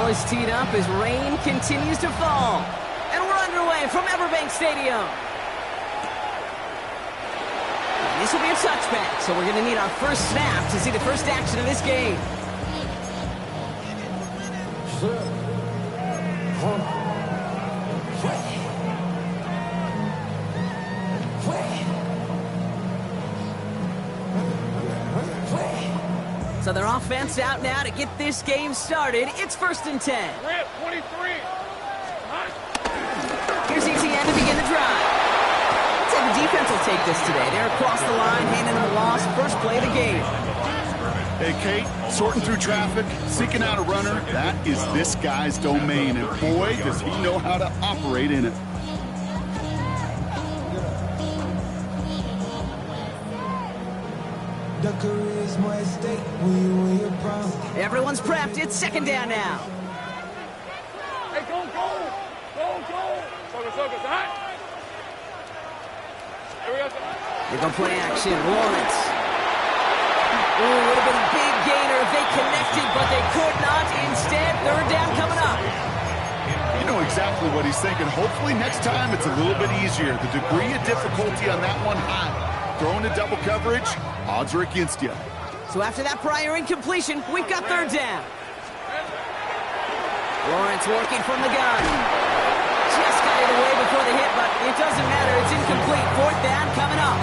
is teed up as rain continues to fall. And we're underway from Everbank Stadium. This will be a touchback, so we're going to need our first snap to see the first action of this game. So their offense out now to get this game started. It's 1st and 10. 23. Here's ETN to begin the drive. Let's say the defense will take this today. They're across the line, handing them a loss. First play of the game. Hey, Kate, sorting through traffic, seeking out a runner, that is this guy's domain. And boy, does he know how to operate in it. Everyone's prepped. It's 2nd down now. Hey, go. Focus. Here we go. They're going to play action. Lawrence. Ooh, would have been a big gainer if they connected, but they could not. Instead, 3rd down coming up. You know exactly what he's thinking. Hopefully next time it's a little bit easier. The degree of difficulty on that one high. Throwing to double coverage, odds are against you. So after that prior incompletion, we've got 3rd down. Lawrence working from the gun. Just got it away before the hit, but it doesn't matter. It's incomplete. 4th down coming up.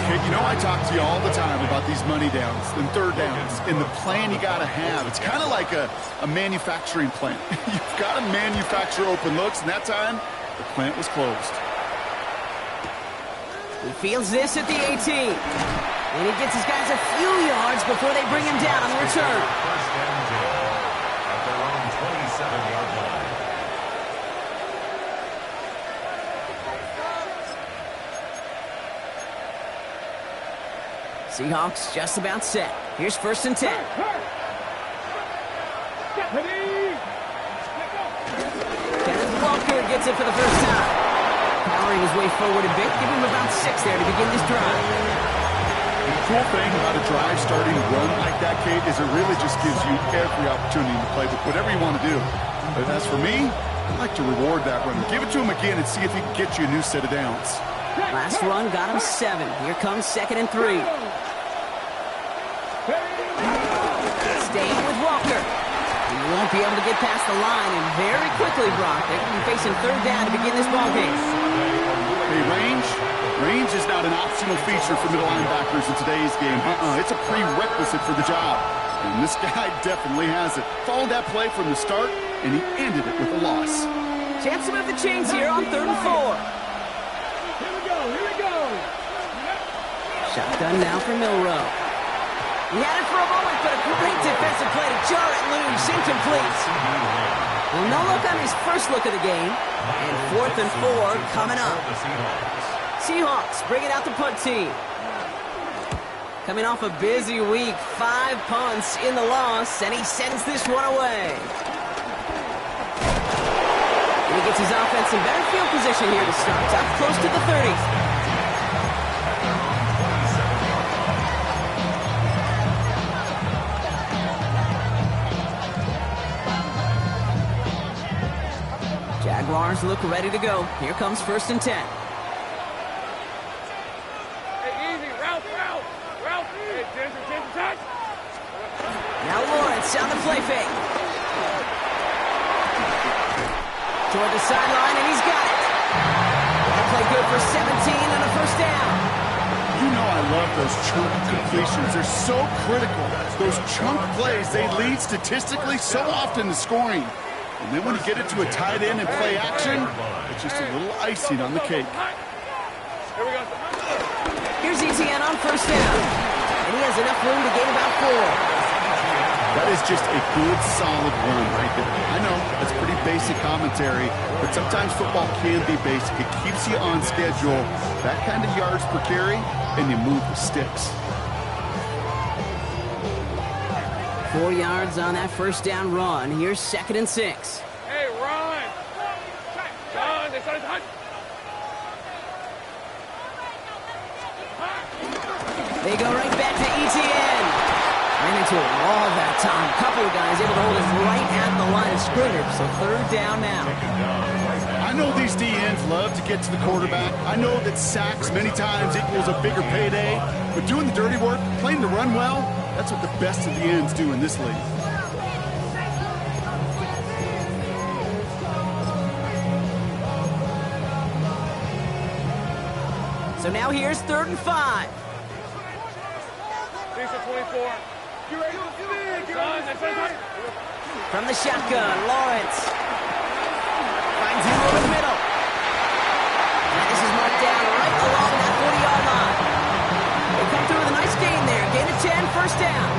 Hey, you know I talk to you all the time about these money downs and 3rd downs and the plan you got to have. It's kind of like a manufacturing plant. You've got to manufacture open looks, and that time, the plant was closed. He fields this at the 18. And he gets his guys a few yards before they bring him down on the return. First down, at their own 27-yard line. Seahawks just about set. Here's 1st and 10. Kenneth Walker gets it for the first time. Powering his way forward a bit. Give him about 6 there to begin this drive. The cool thing about a drive starting run like that, Kate, is it really just gives you every opportunity to play with whatever you want to do. But as for me, I like to reward that run. Give it to him again and see if he can get you a new set of downs. Last run got him 7. Here comes 2nd and 3. Staying with Walker. He won't be able to get past the line, and very quickly, Brock, they're going to be facing 3rd down to begin this ballgame. Hey, range is not an optional feature for middle linebackers in today's game. It's a prerequisite for the job. And this guy definitely has it. Followed that play from the start, and he ended it with a loss. Chance to move the chains here on 3rd and 4. Here we go. Shotgun now for Milrow. He had it for a moment, but a great defensive play to jar it loose. Incomplete. Well, no look on his first look of the game. And 4th and 4 coming up. Seahawks bring it out the punt team. Coming off a busy week, 5 punts in the loss, and he sends this one away. And he gets his offense in better field position here to start, up close to the 30. Jaguars look ready to go. Here comes 1st and 10. Now Lawrence on the play fake. Toward the sideline, and he's got it. That play good for 17 and a 1st down. You know I love those chunk completions. They're so critical. Those chunk plays, they lead statistically so often to scoring. And then when you get it to a tight end and play action, it's just a little icing on the cake. Here's ETN on 1st down. And he has enough room to gain about 4. That is just a good, solid run right there. I know, that's pretty basic commentary, but sometimes football can be basic. It keeps you on schedule, that kind of yards per carry, and you move the sticks. 4 yards on that 1st down run. Here's 2nd and 6. Hey, run! Run! They started to hunt. They go right back to ETN. Ran into a wall that time. A couple of guys able to hold him right at the line of scrimmage. So third down now. I know these DNs love to get to the quarterback. I know that sacks many times equals a bigger payday. But doing the dirty work, playing the run well, that's what the best of the ends do in this league. So now here's 3rd and 5. Decent 24. From the shotgun, Lawrence. Finds him over the middle. And this is marked down right along that 40-yard line. They come through with a nice gain there. Gain of 10, first down.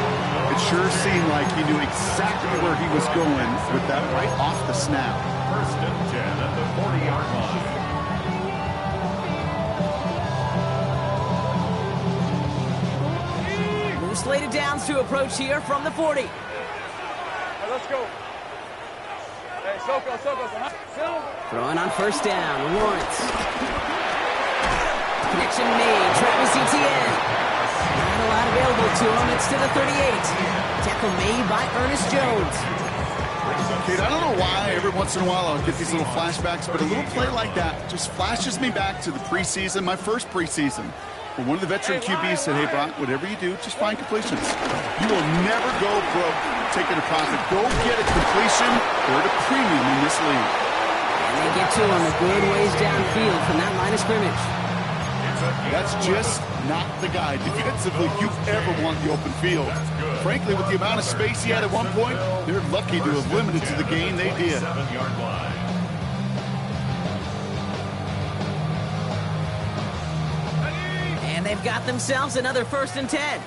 It sure seemed like he knew exactly where he was going with that right off the snap. First and 10 at the 40-yard line. Slated downs to approach here from the 40. Hey, let's go. Hey, Soko. Throwing on first down, Lawrence. Connection made, Travis Etienne. Not a lot available to him, it's to the 38. Tackle made by Ernest Jones. Kid, I don't know why every once in a while I'll get these little flashbacks, but a little play like that just flashes me back to the preseason, my first preseason. When one of the veteran QBs said, hey, Brock, whatever you do, just find completions. You will never go broke taking a profit. Go get a completion or at a premium in this league. And they get to him a good ways downfield from that line of scrimmage. That's just not the guy defensively you ever want the open field. Frankly, with the amount of space he had at one point, they're lucky to have limited to the gain they did. 7-yard line. They've got themselves another 1st and 10. Hey,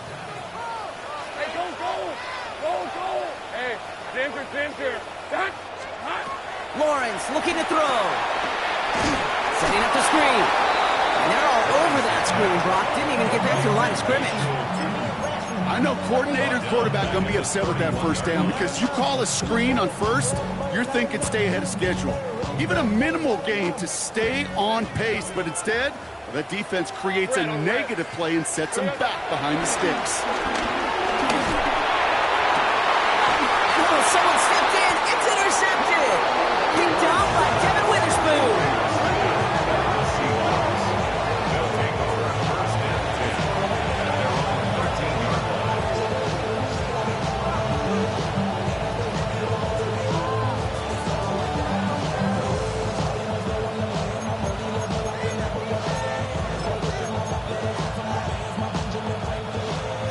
go. Hey, center. Lawrence looking to throw. Setting up the screen. And they're all over that screen, Brock. Didn't even get back to the line of scrimmage. I know coordinator and quarterback going to be upset with that first down because you call a screen on first, you're thinking stay ahead of schedule. Even a minimal gain to stay on pace, but instead, that defense creates a negative play and sets them back behind the sticks. Oh, someone stepped in. It's intercepted. Picked off by Devin Witherspoon. Seahawks. They'll take over first and 10 at their own 13-yard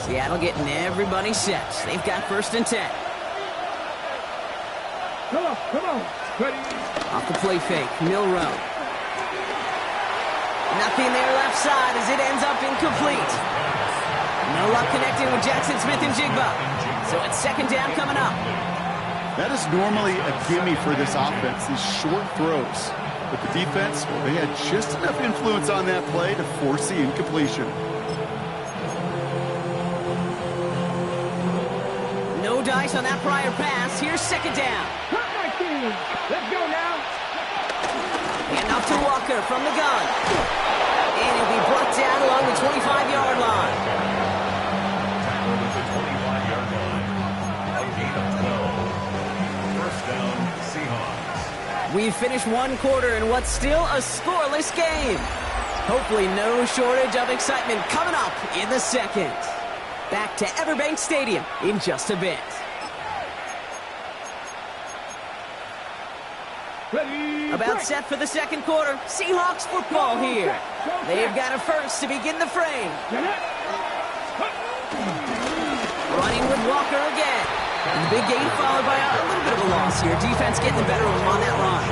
Seattle getting everybody set. They've got 1st and 10. Come on. Ready. Off the play fake, Milrow. Nothing there left side as it ends up incomplete. No luck connecting with Jackson Smith and Jigba. So it's 2nd down coming up. That is normally a gimme for this offense, these short throws. But the defense, well, they had just enough influence on that play to force the incompletion. No dice on that prior pass. Here's 2nd down. Let's go now. And off to Walker from the gun. And he'll be brought down along the 25-yard line. Tackled at the 25-yard line. A gain of 12. First down, Seahawks. We've finished one quarter in what's still a scoreless game. Hopefully no shortage of excitement coming up in the second. Back to Everbank Stadium in just a bit. About set for the second quarter. Seahawks football here. They've got a first to begin the frame. Running with Walker again. And the big gain followed by a little bit of a loss here. Defense getting the better of him on that run.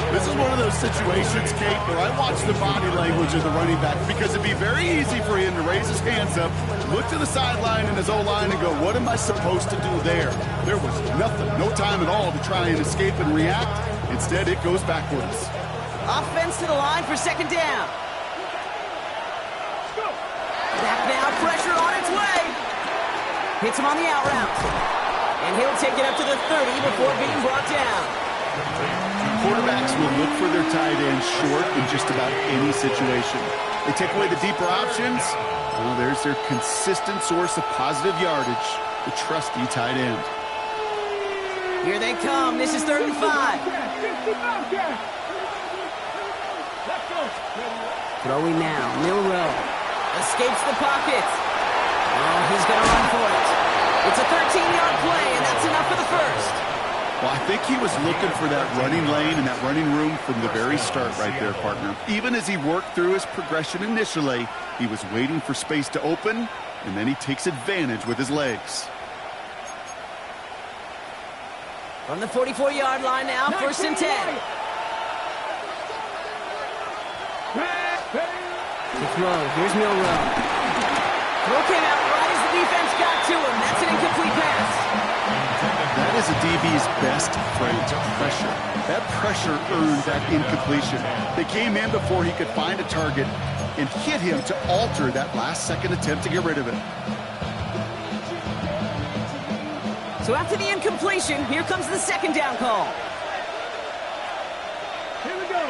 This is one of those situations, Kate, where I watch the body language of the running back because it'd be very easy for him to raise his hands up, look to the sideline in his O-line and go, what am I supposed to do there? There was nothing, no time at all to try and escape and react. Instead, it goes backwards. Offense to the line for 2nd down. Back now, pressure on its way. Hits him on the out route. And he'll take it up to the 30 before being brought down. Quarterbacks will look for their tight end short in just about any situation. They take away the deeper options. Well, there's their consistent source of positive yardage, the trusty tight end. Here they come. This is 3rd and 5. Throwing now. Milroe escapes the pocket. Oh, he's going to run for it. It's a 13-yard play, and that's enough for the first. Well, I think he was looking for that running lane and that running room from the very start right there, partner. Even as he worked through his progression initially, he was waiting for space to open, and then he takes advantage with his legs. From the 44-yard line now, 1st and 10. To throw, here's Milroe. Throw came out right as the defense got to him. That's an incomplete pass. That is a DB's best friend, pressure. That pressure earned that incompletion. They came in before he could find a target and hit him to alter that last-second attempt to get rid of it. So after the incompletion, here comes the 2nd down call. Here we go.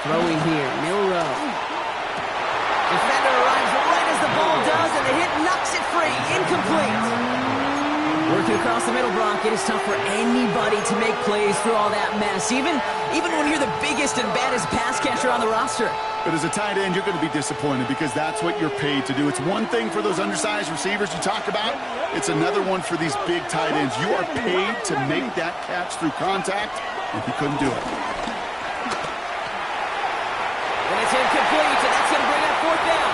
Throwing here, Milroe. Defender arrives right as the ball does, and the hit knocks it free. Incomplete. Working across the middle, Brock, it is tough for anybody to make plays through all that mess, even when you're the biggest and baddest pass catcher on the roster. But as a tight end, you're going to be disappointed because that's what you're paid to do. It's one thing for those undersized receivers you talk about. It's another one for these big tight ends. You are paid to make that catch through contact, and he couldn't do it. And it's incomplete, and that's going to bring up 4th down.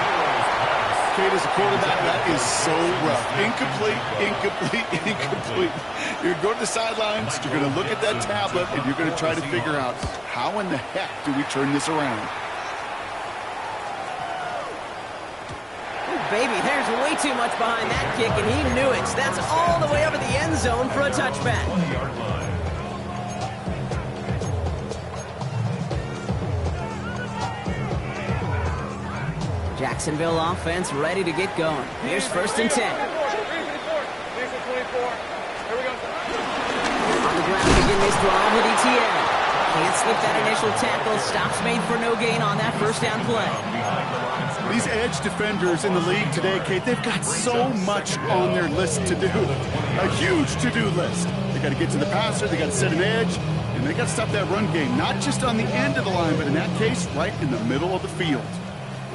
Kate, as a quarterback, that is so rough. Incomplete. You're going to the sidelines, you're going to look at that tablet, and you're going to try to figure out how in the heck do we turn this around. Baby, there's way too much behind that kick, and he knew it. That's all the way over the end zone for a touchback. Jacksonville offense ready to get going. Here's 1st and 10. On the ground again, this drive with ETN. Can't slip that initial tackle. Stops made for no gain on that 1st down play. These edge defenders in the league today, Kate, they've got so much on their list to do. A huge to-do list. They got to get to the passer, they got to set an edge, and they got to stop that run game. Not just on the end of the line, but in that case, right in the middle of the field.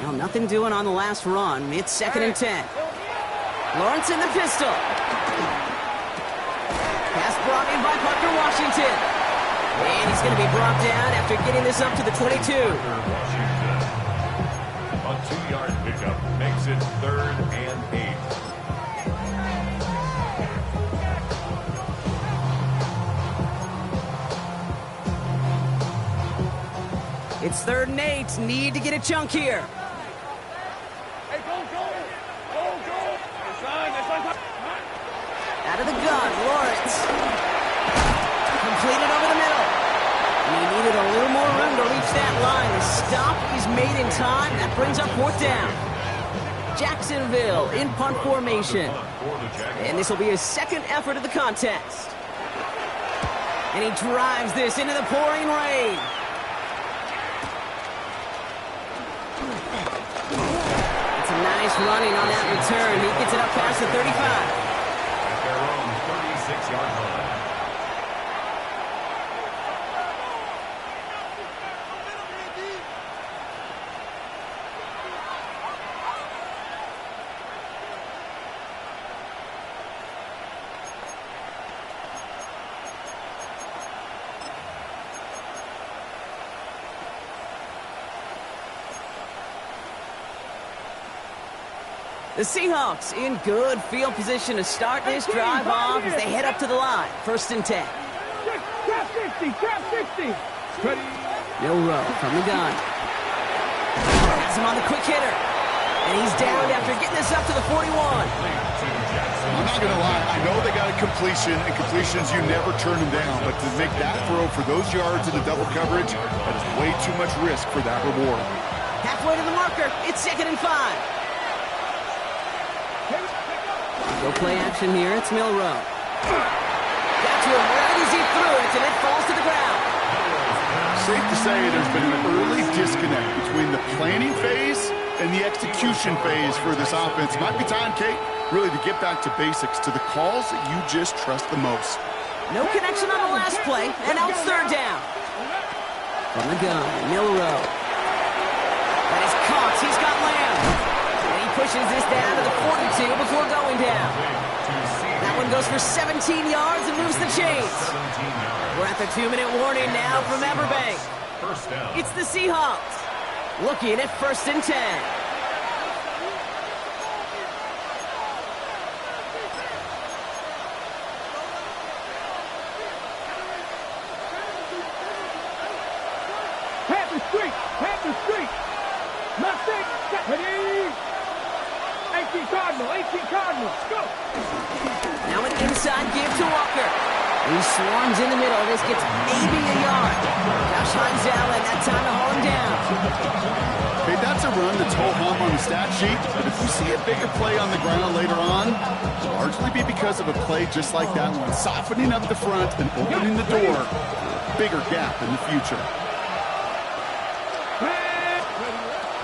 Well, nothing doing on the last run. It's 2nd and 10. Lawrence in the pistol. Pass brought in by Parker Washington. And he's going to be brought down after getting this up to the 22. A 2-yard pickup makes it 3rd and 8. It's 3rd and 8. Need to get a chunk here. Hey, go. Out of the gun, Lawrence. Completed over the middle. And he needed a little more room to reach that line. The stop is made in time. That brings up 4th down. Jacksonville in punt formation. And this will be his 2nd effort of the contest. And he drives this into the pouring rain. It's a nice running on that return. He gets it up past the 35. Their own 36-yard line. The Seahawks in good field position to start this drive off as they head up to the line. 1st and 10. Trap 60. Ready. Milroe from the gun. Has him on the quick hitter. And he's down after getting this up to the 41. I'm not going to lie. I know they got a completion, and completions, you never turn them down. But to make that throw for those yards in the double coverage, that is way too much risk for that reward. Halfway to the marker. It's 2nd and 5. Go play action here. It's Milroe. Got to him right as he threw it, and it falls to the ground. Safe to say there's been an early disconnect between the planning phase and the execution phase for this offense. Might be time, Kate, really to get back to basics, to the calls that you just trust the most. No connection on the last play, and now it's third down. From the gun, Milrow. That is caught. He's got Lamb. And he pushes this down to the 42 before going down. That one goes for 17 yards and moves the chains. We're at the 2-minute warning now from Everbank. It's the Seahawks. Looking at 1st and 10. Panther Street. Mustang, ready. 18 Cardinal, go. Now an inside give to Walker. He swarms in the middle. This gets maybe a yard. Josh Hines Allen, that time to haul him down. Okay, that's a run that's ho-hum on the stat sheet, but if you see a bigger play on the ground later on, it'll largely be because of a play just like that one, softening up the front and opening the door. Bigger gap in the future.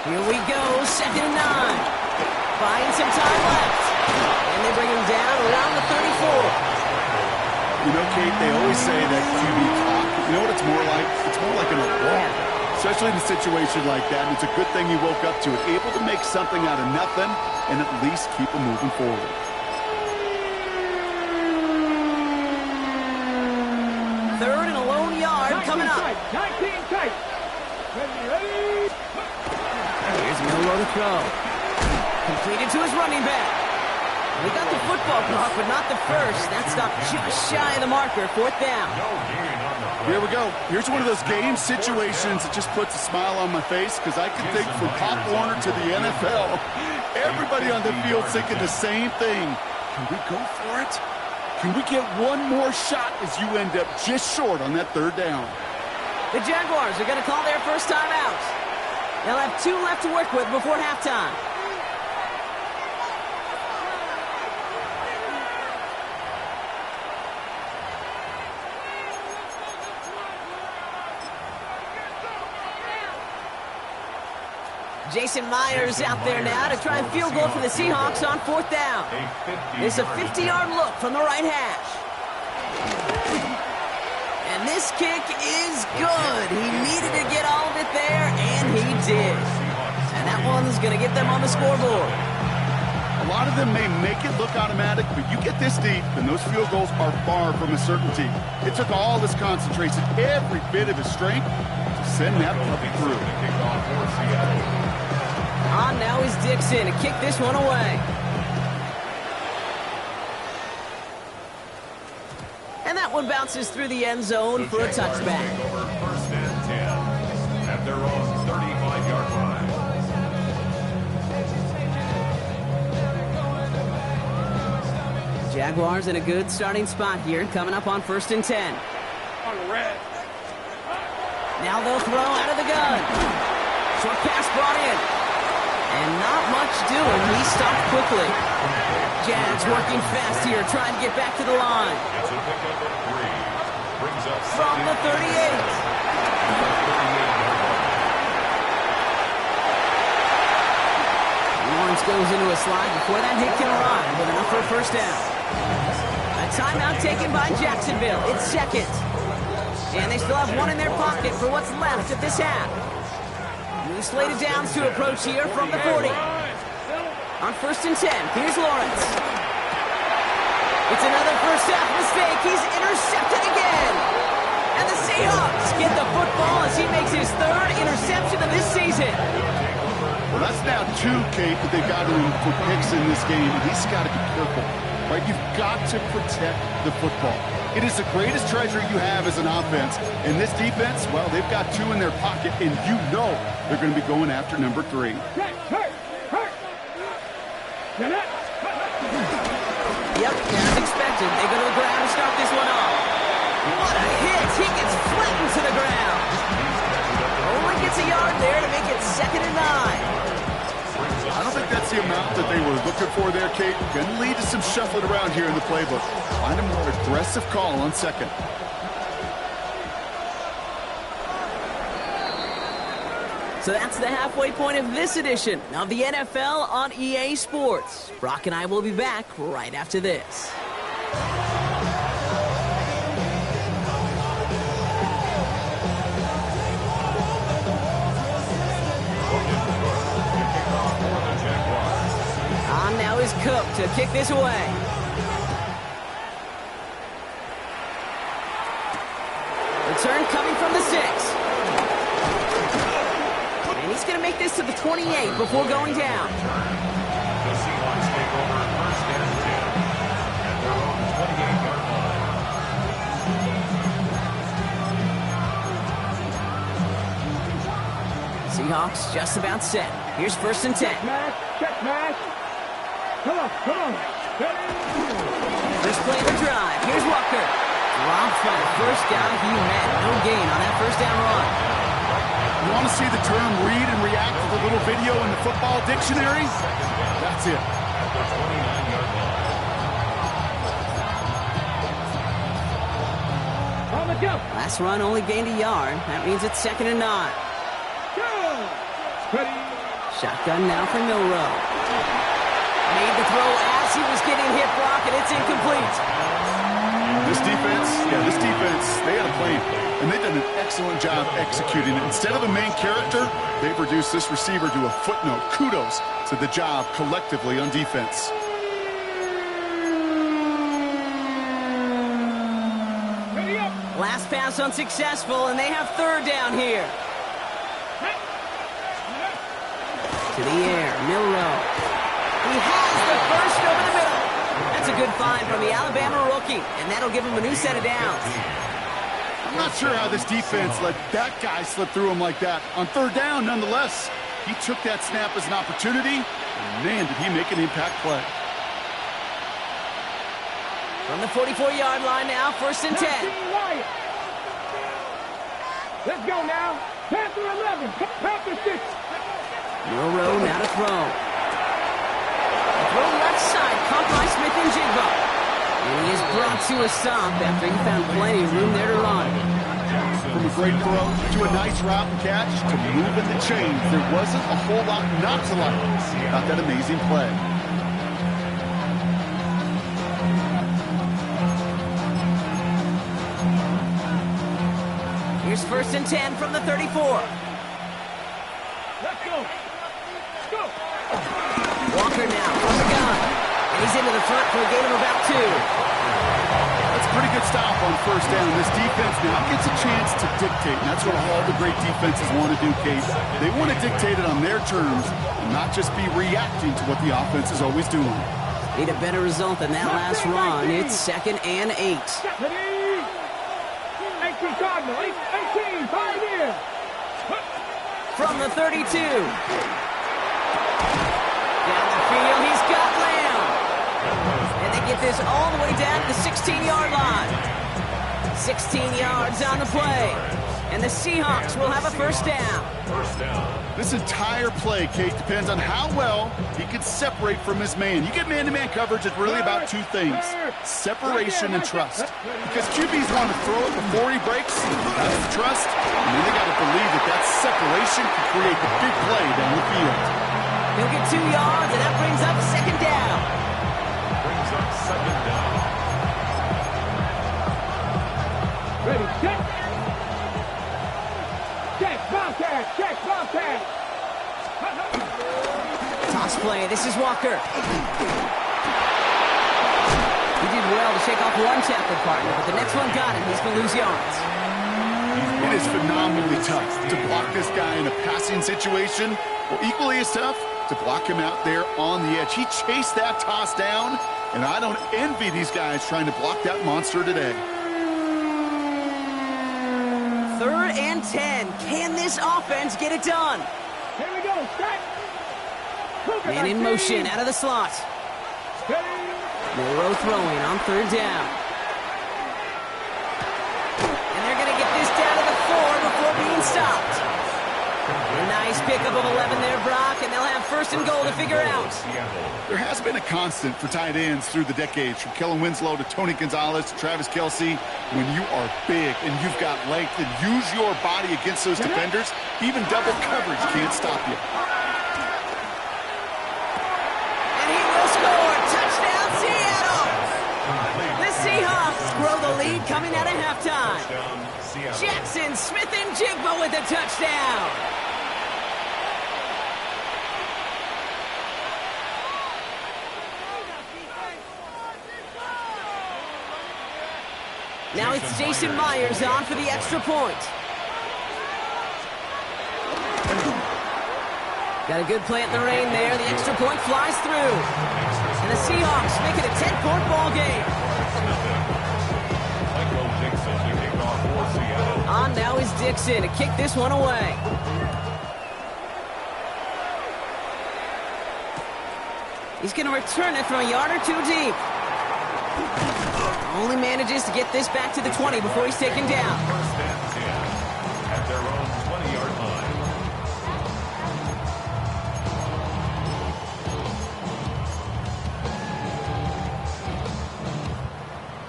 Here we go, 2nd and 9. Buying some time left. And they bring him down around the 34. You know, Kate, they always say that QB clock, you know what it's more like? It's more like an alarm, especially in a situation like that. And it's a good thing you woke up to it, able to make something out of nothing and at least keep them moving forward. Third and a lone yard coming up. 19 tight. Ready. Here's Milrow to throw. Completed to his running back. He got the football block, but not the first. That stopped just shy of the marker. 4th down. Here we go. Here's one of those game situations that just puts a smile on my face because I can think from Pop Warner to the NFL, everybody on the field thinking the same thing. Can we go for it? Can we get one more shot as you end up just short on that 3rd down? The Jaguars are going to call their first time out. They'll have 2 left to work with before halftime. Jason Myers out there now to try and field goal for the Seahawks on 4th down. It's a 50-yard look from the right hash. And this kick is good. He needed to get all of it there, and he did. And that one's going to get them on the scoreboard. A lot of them may make it look automatic, but you get this deep, and those field goals are far from a certainty. It took all his concentration, every bit of his strength, to send that puppy through. On now is Dixon to kick this one away. And that one bounces through the end zone for a touchback. 1st and 10 at their own 35-yard line. Jaguars in a good starting spot here, coming up on 1st and 10. On red. Now they'll throw out of the gun. Short pass brought in. And not much doing. He stopped quickly. Jags working fast here, trying to get back to the line. It's a pickup of 3. Brings up From the 38. Lawrence goes into a slide before that hit can arrive with enough for a 1st down. A timeout taken by Jacksonville. It's 2nd. And they still have 1 in their pocket for what's left of this half. New slated downs to approach here from the 40. On 1st and 10, here's Lawrence. It's another first half mistake. He's intercepted again. And the Seahawks get the football as he makes his 3rd interception of this season. Well, that's now 2, Kate, that they've got him for picks in this game, and he's got to be careful, right? You've got to protect the football. It is the greatest treasure you have as an offense. And this defense, well, they've got 2 in their pocket, and you know they're going to be going after number 3. Yep, as expected. They go to the ground to start this one off. What a hit! He gets flattened to the ground. Only gets a yard there to make it 2nd and 9. I don't think that's the amount that they were looking for there, Kate. Going to lead to some shuffling around here in the playbook. Find a more aggressive call on 2nd. So that's the halfway point of this edition of the NFL on EA Sports. Brock and I will be back right after this. On now is Cook to kick this away. Return coming from the 6. And he's going to make this to the 28 before going down. The Seahawks take over first and 10 at their own 28-yard line. Seahawks just about set. Here's first and 10. Check, match. Come on. First play of the drive. Here's Walker. Dropped for the first down he met. No gain on that first down run. You want to see the term read and react to the little video in the football dictionary? That's it. At the 29-yard line. On the jump. Last run only gained a yard. That means it's 2nd and 9. Go. Ready. Shotgun now for Milrow. Made the throw as he was getting hit, Brock, and it's incomplete. This defense, they had a plan, and they've done an excellent job executing it. Instead of a main character, they've reduced this receiver to a footnote. Kudos to the job collectively on defense. Ready up. Last pass unsuccessful, and they have 3rd down here. To the air, Milrow. He has the first over the middle. That's a good find from the Alabama rookie, and that'll give him a new set of downs. I'm not sure how this defense let that guy slip through him like that. On 3rd down, nonetheless, he took that snap as an opportunity, and man, did he make an impact play. From the 44-yard line now, first and 10. Let's go now. Panther 11. Panther 6. Milrow now to throw. Throw left side, caught by Smith and Jigba. And he is brought to a stop after he found plenty of room there to run. From a great throw to a nice route and catch to moving the chains, there wasn't a whole lot not to like about that amazing play. Here's first and 10 from the 34. Let's go. Go. Walker now from the gun. And he's into the front for a gain of about 2. That's a pretty good stop on first down. This defense now gets a chance to dictate, and that's what all the great defenses want to do, Kate. They want to dictate it on their terms and not just be reacting to what the offense is always doing. Need a better result than that last run. It's 2nd and 8. Ready. 18 Cardinal. 18. Pioneer. From the 32. Down the field, he's got Lamb. And they get this all the way down to the 16-yard line. 16 yards on the play. And the Seahawks will have a first down. This entire play, Kate, depends on how well he can separate from his man. You get man-to-man coverage, it's really about 2 things: separation and trust. Because QBs want to throw it before he breaks, that's the trust, and then they got to believe that that separation can create the big play down the field. He'll get 2 yards, and that brings up 2nd down. Brings up 2nd down. Ready. Check. Check. Bobcat. Check. Bobcat. Toss play. This is Walker. He did well to shake off one tackle partner, but the next one got him. He's going to lose yards. It is phenomenally tough to block this guy in a passing situation. Well, equally as tough to block him out there on the edge. He chased that toss down, and I don't envy these guys trying to block that monster today. 3rd and 10. Can this offense get it done? Here we go. Strike. Man in motion out of the slot. Milrow throwing on 3rd down. And they're going to get this down to the 4 before being stopped. A nice pickup of 11 there, Brock, and they'll have first and goal to figure out. There has been a constant for tight ends through the decades, from Kellen Winslow to Tony Gonzalez to Travis Kelce. When you are big and you've got length and use your body against those defenders, even double coverage can't stop you. And he will score. Touchdown, Seattle. The Seahawks grow the lead coming out of halftime. Jackson, Smith, and Jigba with a touchdown. Now it's Jason Myers on for the extra point. Got a good play at the rain there. The extra point flies through. And the Seahawks make it a 10-point ball game. On now is Dixon to kick this one away. He's going to return it from a yard or two deep. Only manages to get this back to the 20 before he's taken down. First and 10 at their own 20-yard line.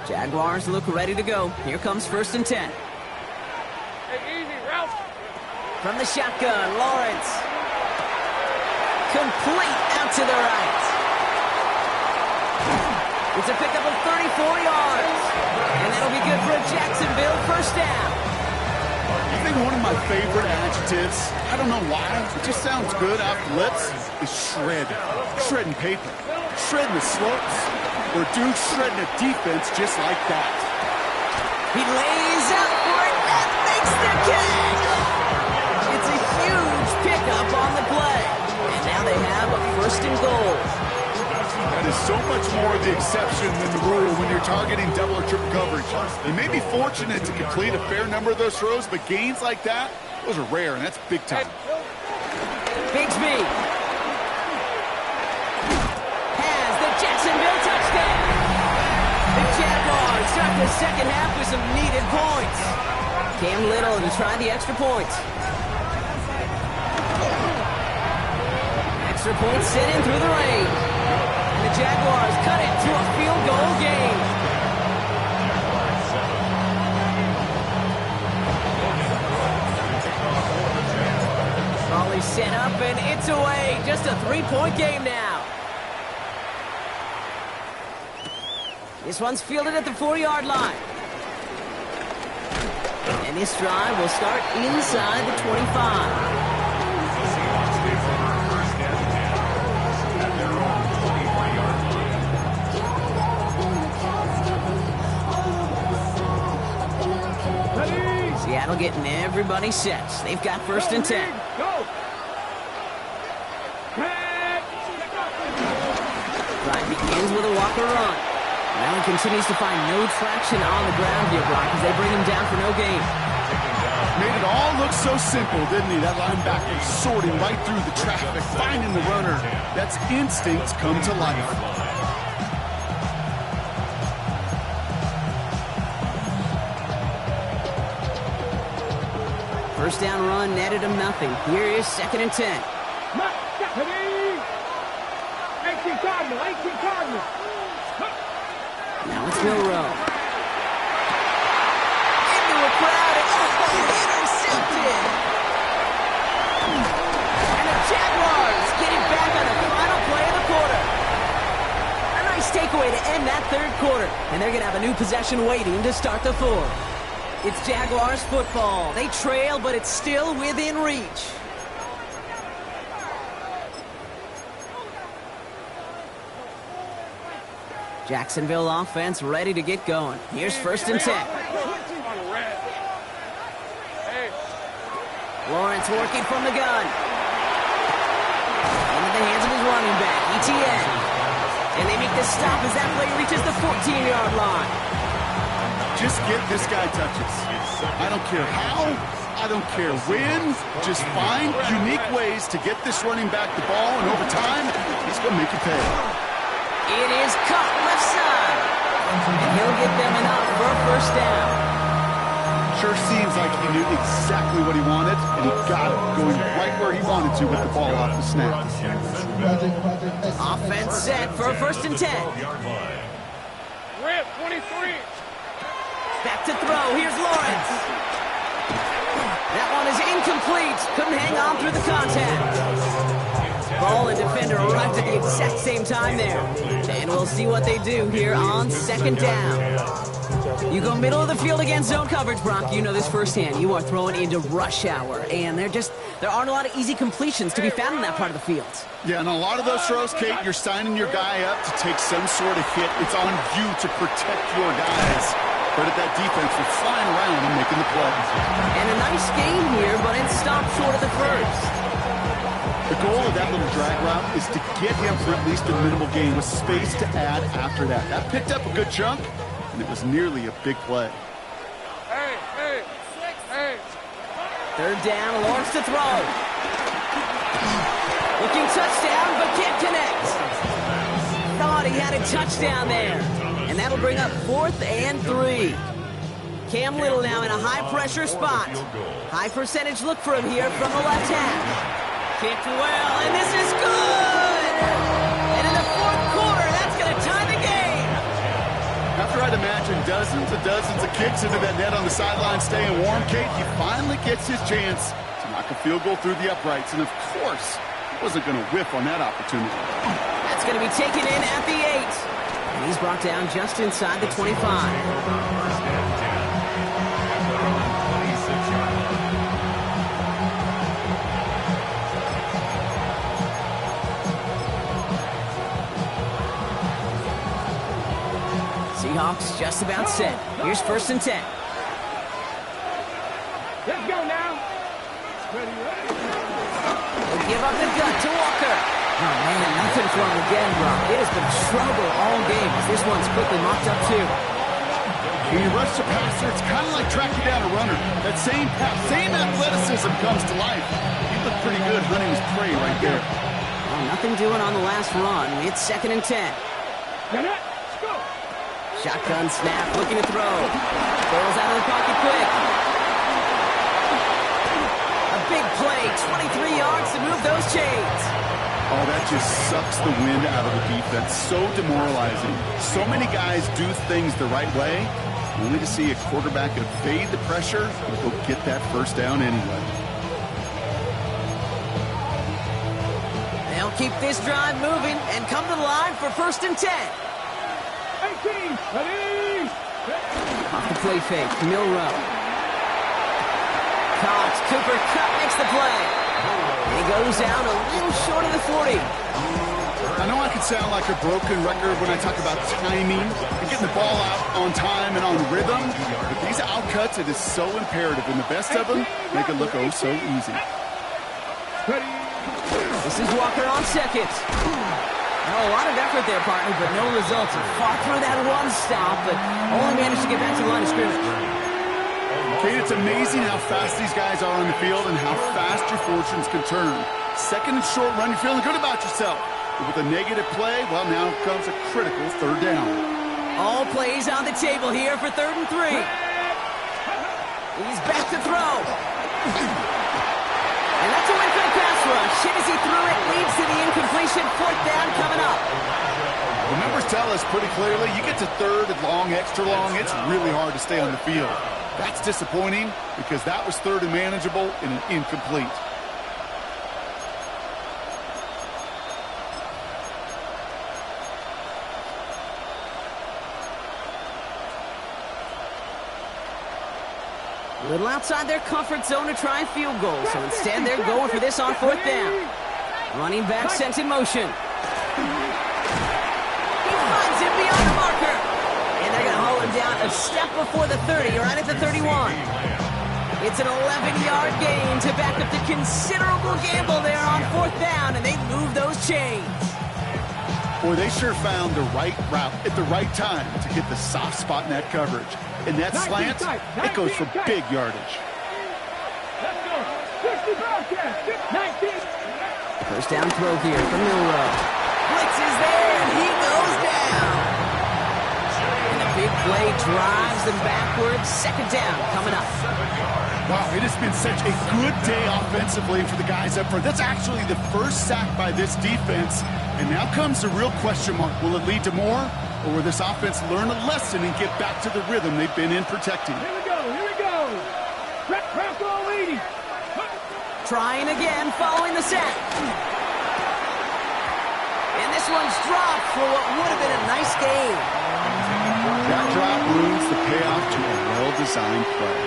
Jaguars look ready to go. Here comes first and 10. Hey, easy, Ralph. From the shotgun, Lawrence. Complete out to the right. It's a pickup of 34 yards. And that'll be good for a Jacksonville first down. I think one of my favorite adjectives, I don't know why, it just sounds good off the lips, is shred. Shredding paper. Shredding the slopes. Or dude shredding a defense just like that. He lays out for it. That makes the catch. It's a huge pickup on the play. And now they have a first and goal. That is so much more the exception than the rule when you're targeting double or triple coverage. You may be fortunate to complete a fair number of those throws, but gains like that, those are rare, and that's big time. Bigsby has the Jacksonville touchdown. The Jaguars start the second half with some needed points. Cam Little to try the extra point. Extra point sent in through the rain. The Jaguars cut it to a field goal game. Raleigh set up and it's away. Just a 3-point game now. This one's fielded at the 4-yard line. And this drive will start inside the 25. Seattle getting everybody set. They've got first and 10. Go! Drive begins with a Walker run. Allen continues to find no traction on the ground here, Brock, as they bring him down for no gain. Made it all look so simple, didn't he? That linebacker sorting right through the traffic, finding the runner. That's instincts come to life. First down run netted him nothing. Here is second and 10. 18 Cardinal, 18 Cardinal. Now it's Milrow. Into a crowd and intercepted. And the Jaguars get it back on the final play of the quarter. A nice takeaway to end that third quarter. And they're going to have a new possession waiting to start the fourth. It's Jaguars football. They trail, but it's still within reach. Jacksonville offense ready to get going. Here's first and 10. Lawrence working from the gun. Into the hands of his running back, ETN. And they make the stop as that play reaches the 14-yard line. Just get this guy touches. I don't care how, I don't care when. Just find unique ways to get this running back the ball, and over time, he's going to make you pay. It is caught left side. And he'll get them enough for a first down. Sure seems like he knew exactly what he wanted, and he got it, going right where he wanted to with the ball off the snap. Offense set for a 1st and 10. Rip, 23. Back to throw. Here's Lawrence. That one is incomplete. Couldn't hang on through the contact. Ball and defender arrived at the exact same time there. And we'll see what they do here on 2nd down. You go middle of the field against zone coverage, Brock. You know this firsthand. You are throwing into rush hour. And there aren't a lot of easy completions to be found in that part of the field. Yeah, and a lot of those throws, Kate, you're signing your guy up to take some sort of hit. It's on you to protect your guys. But at that defense, we're flying around and making the play. And a nice game here, but it stopped short of the first. The goal of that little drag route is to get him for at least a minimal gain with space to add after that. That picked up a good chunk, and it was nearly a big play. Hey. 3rd down, Lawrence to throw. Looking touchdown, but can't connect. Thought he had a touchdown there. And that'll bring up 4th and 3. Cam Little now in a high-pressure spot. High percentage look for him here from the left half. Kicked well, and this is good! And in the 4th quarter, that's going to tie the game. After I'd imagine dozens and dozens of kicks into that net on the sideline staying warm, Kate, he finally gets his chance to knock a field goal through the uprights. And of course, he wasn't going to whiff on that opportunity. That's going to be taken in at the 8. And he's brought down just inside the 25. Seahawks just about set. Here's 1st and 10. Let's go now. They'll give up the gut to Walker. Oh, man, nothing from him again, Brock. It has been trouble all game as this one's quickly mopped up, too. When you rush the passer, it's kind of like tracking down a runner. That same athleticism comes to life. He looked pretty good hunting his prey right there. Well, nothing doing on the last run. It's 2nd and 10. Shotgun snap, looking to throw. Throws out of the pocket quick. A big play, 23 yards to move those chains. Oh, that just sucks the wind out of the defense. So demoralizing. So many guys do things the right way, only to see a quarterback evade the pressure and go get that 1st down anyway. They'll keep this drive moving and come to the line for 1st and 10. 18, ready? Off the play fake, Milrow. Cox, Cooper Kupp makes the play. He goes down a little short of the 40. I know I can sound like a broken record when I talk about timing and getting the ball out on time and on rhythm, but these outcuts, it is so imperative, and the best of them make it look oh so easy. This is Walker on 2nd. A lot of effort there, partner, but no results. He fought through that run stop, but only managed to get back to the line of scrimmage. Kate, it's amazing how fast these guys are on the field and how fast your fortunes can turn. 2nd and short run, you're feeling good about yourself. But with a negative play, well, now comes a critical 3rd down. All plays on the table here for 3rd and 3. He's back to throw. And that's a win for the pass rush. Hit as he threw it, leads to the incompletion. 4th down coming up. The numbers tell us pretty clearly, you get to 3rd and long, extra long, it's really hard to stay on the field. That's disappointing because that was 3rd and manageable and an incomplete. A little outside their comfort zone to try and field goal, so instead they're going for this on 4th down. Running back sent in motion. He finds him beyond the marker. And they're going to haul him down a step before the 30, right at the 31. It's an 11-yard gain to back up the considerable gamble there on 4th down, and they move those chains. Boy, they sure found the right route at the right time to hit the soft spot in that coverage. And that slant, it goes for big yardage. Let's go. 19. 1st down throw here from Milrow. Blitz is there, and he goes down. And a big play drives them backwards. Second down coming up. Wow, it has been such a good day offensively for the guys up front. That's actually the first sack by this defense. And now comes the real question mark. Will it lead to more? Or will this offense learn a lesson and get back to the rhythm they've been in protecting? Here we go, here we go. Bronco leading. Trying again following the sack. And this one's dropped for what would have been a nice game. That drop ruins the payoff to a well-designed play.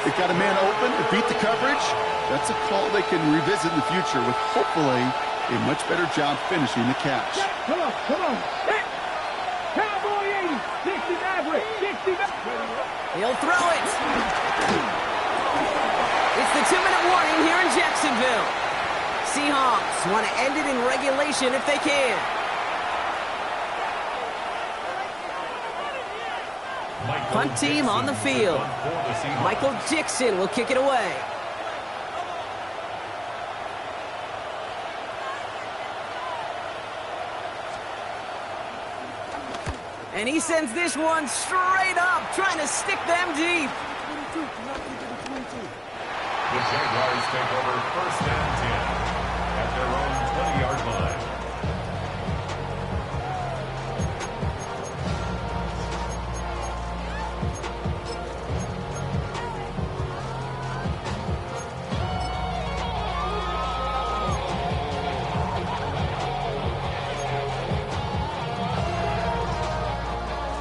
They've got a man open to beat the coverage. That's a call they can revisit in the future with hopefully a much better job finishing the catch. Come on. Hey. Cowboy 80, 60 Maverick, 60 Maverick. He'll throw it. It's the 2-minute warning here in Jacksonville. Seahawks want to end it in regulation if they can. Punt team on the field. Michael Dixon will kick it away. And he sends this one straight up, trying to stick them deep. The Jaguars take over first and 10 at their own 20-yard line.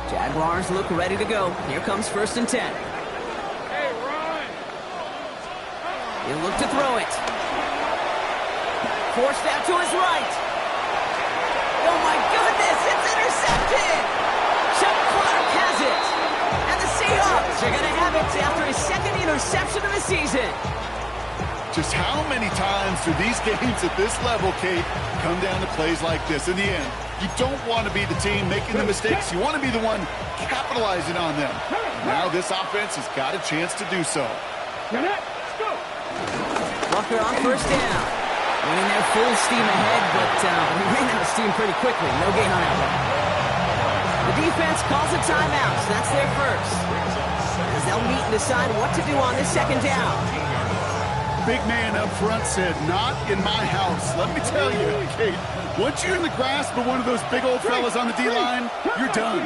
Jaguars look ready to go. Here comes first and 10. Hey, Ron. He'll look to throw it. Forced out to his right. Oh my goodness, it's intercepted! Chuck Clark has it. And the Seahawks are going to have it after his second interception of the season. Just how many times do these games at this level, Kate, come down to plays like this? In the end, you don't want to be the team making the mistakes. You want to be the one capitalizing on them. Now this offense has got a chance to do so. Let's go. Walker on first down. Running there full steam ahead, but he ran out of steam pretty quickly. No gain on that one. The defense calls a timeout, so that's their first. As they'll meet and decide what to do on this second down. Big man up front said, not in my house. Let me tell you, Kate, once you're in the grasp of one of those big old fellas on the D-line, you're done.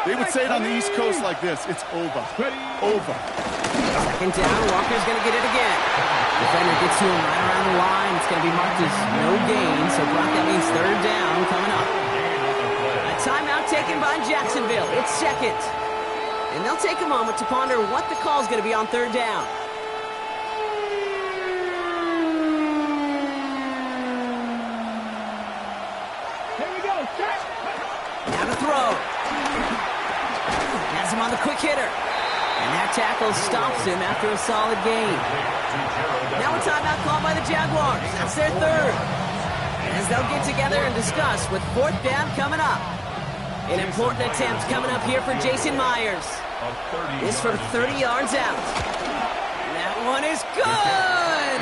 They would say it on the East Coast like this. It's over. Over. Second down, Walker's going to get it again. Defender gets to him right around the line. It's going to be marked as no gain, so Brock, that means third down coming up. A timeout taken by Jacksonville. It's second. And they'll take a moment to ponder what the call is going to be on third down. Now to throw. Has him on the quick hitter. And that tackle stops him after a solid gain. Now a timeout called by the Jaguars. That's their third. As they'll get together and discuss with fourth down coming up. An important attempt coming up here for Jason Myers. This from 30 yards out. And that one is good.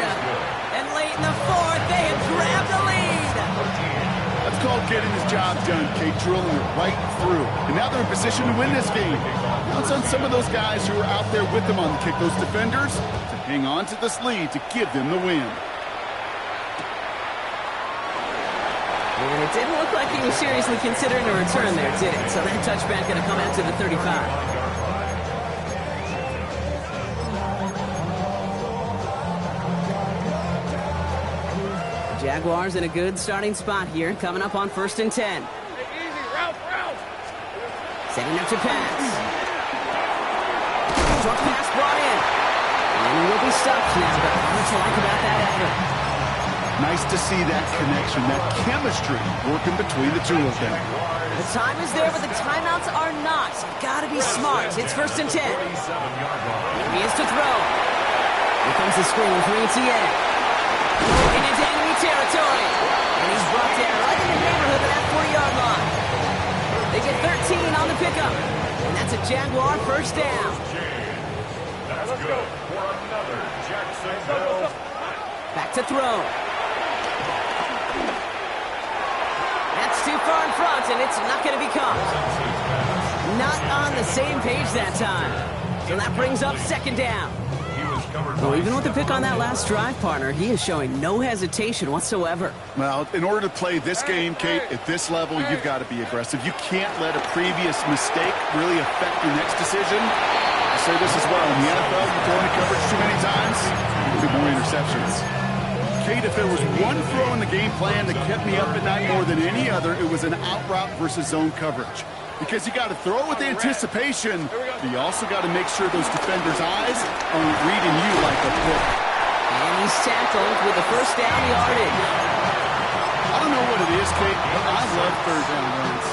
And late in the fourth, they have grabbed the lead. That's called getting his job done, Kate, drilling it right through. And now they're in position to win this game. Now it's on some of those guys who are out there with them on the kick, those defenders, to hang on to this lead to give them the win. And it didn't look like he was seriously considering a return there, did it? So that touchback going to come out to the 35. Jaguars in a good starting spot here, coming up on first and 10. Hey, easy, route. Setting up to pass. Short pass brought in. And he will be stopped now, but what to like about that effort? Nice to see that connection, that chemistry working between the two of them. The time is there, but the timeouts are not. Got to be smart. It's first and 10. He is to throw. Here comes the screen for ETA. And into enemy territory. And he's brought down right in the neighborhood of that 40-yard line. They get 13 on the pickup. And that's a Jaguar first down. That's good for another Jacksonville. Back to throw. That's too far in front, and it's not going to be caught. not on the same page that time. So that brings up second down. Well, even with the pick on that last drive, partner, he is showing no hesitation whatsoever. Well, in order to play this game, Kate, at this level, you've got to be aggressive. You can't let a previous mistake really affect your next decision. I say this as well. In the NFL, you throw into coverage too many times, you get more interceptions. Kate, if there was one throw in the game plan that kept me up at night more than any other, it was an out route versus zone coverage. Because you got to throw with anticipation, but you also got to make sure those defenders' eyes aren't reading you like a book. And he's tackled with the first down yardage. I don't know what it is, Kate, but I love third down runs.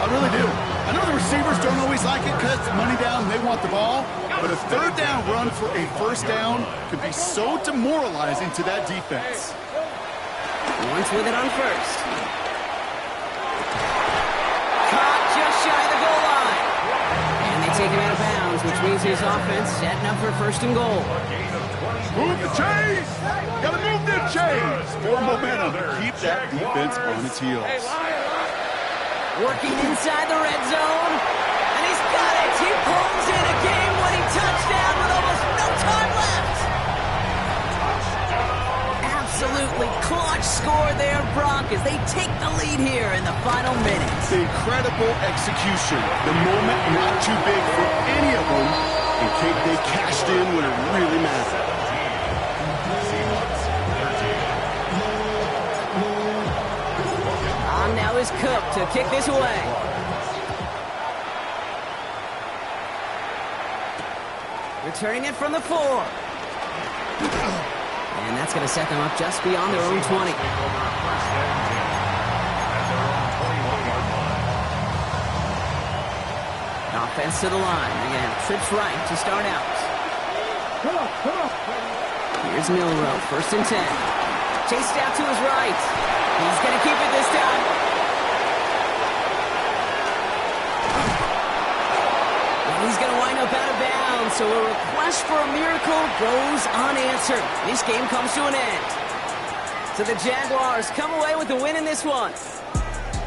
I really do. I know the receivers don't always like it because it's money down and they want the ball, but a third down run for a first down can be so demoralizing to that defense. Once with it on first. Caught just shy of the goal line. And they take him out of bounds, which means his offense setting up for first and goal. Move the chains! Gotta move them chains! For momentum to keep that defense on its heels. Working inside the red zone. And he's got it! He pulls in a game-winning touchdown with almost no time left! Absolutely clutch score there, Brock, as they take the lead here in the final minutes. Incredible execution. The moment not too big for any of them. And Kate, they cashed in when it really mattered. On now is Cook to kick this away. Returning it from the 4. And that's going to set them up just beyond their own 20. Offense to the line. Again, trips right to start out. Here's Milrow, first and 10. Chased out to his right. He's going to keep it this time. And he's going to wind up out of bounds, so a request for a miracle goes unanswered. This game comes to an end. So the Jaguars come away with the win in this one.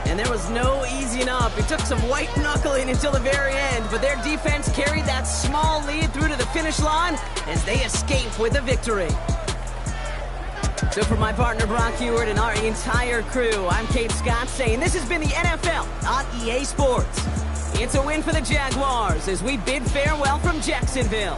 And there was no easy enough. It took some white knuckling until the very end, but their defense carried that small lead through to the finish line as they escape with a victory. So for my partner Brock Heward and our entire crew, I'm Kate Scott saying this has been the NFL on EA Sports. It's a win for the Jaguars as we bid farewell from Jacksonville.